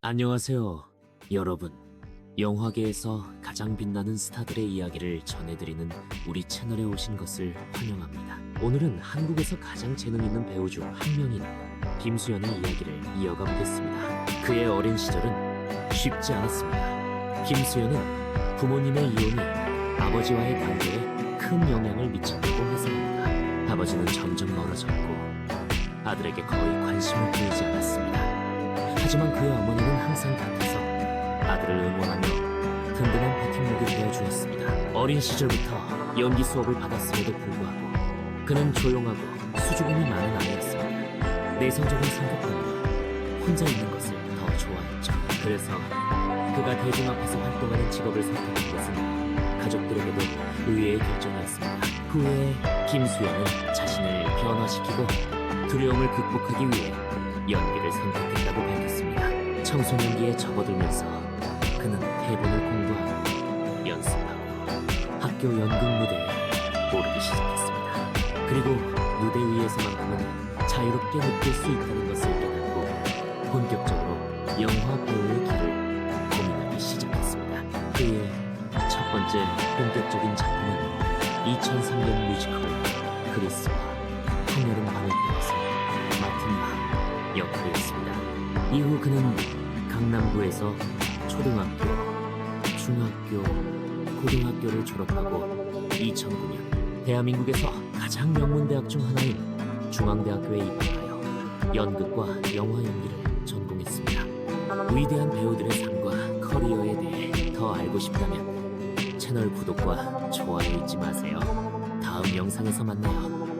안녕하세요, 여러분. 영화계에서 가장 빛나는 스타들의 이야기를 전해드리는 우리 채널에 오신 것을 환영합니다. 오늘은 한국에서 가장 재능 있는 배우 중 한 명인 김수현의 이야기를 이어가 보겠습니다. 그의 어린 시절은 쉽지 않았습니다. 김수현은 부모님의 이혼이 아버지와의 관계에 큰 영향을 미쳤다고 해석합니다. 아버지는 점점 멀어졌고 아들에게 거의 관심을 보이지 않았습니다. 하지만 그의 어머니는 항상 곁에서 아들을 응원하며 든든한 버팀목이 되어주었습니다. 어린 시절부터 연기 수업을 받았음에도 불구하고 그는 조용하고 수줍음이 많은 아이였습니다. 내성적인 성격 때문에 혼자 있는 것을 더 좋아했죠. 그래서 그가 대중 앞에서 활동하는 직업을 선택한 것은 가족들에게도 의외의 결정이었습니다. 그 후에 김수현은 자신을 변화시키고 두려움을 극복하기 위해 연기를 선택했다고 밝혔습니다. 청소년기에 접어들면서 그는 대본을 공부하고 연습하고 학교 연극 무대에 오르기 시작했습니다. 그리고 무대 위에서만큼은 자유롭게 느낄 수 있다는 것을 깨닫고 본격적으로 영화 배우의 길을 고민하기 시작했습니다. 그의 첫 번째 본격적인 작품은 2003년 뮤지컬 그리스와 한여름 밤의 별에서 맡은 바 역할이었습니다. 이후 그는 강남구에서 초등학교, 중학교, 고등학교를 졸업하고 2009년 대한민국에서 가장 명문대학 중 하나인 중앙대학교에 입학하여 연극과 영화 연기를 전공했습니다. 위대한 배우들의 삶과 커리어에 대해 더 알고 싶다면 채널 구독과 좋아요 잊지 마세요. 다음 영상에서 만나요.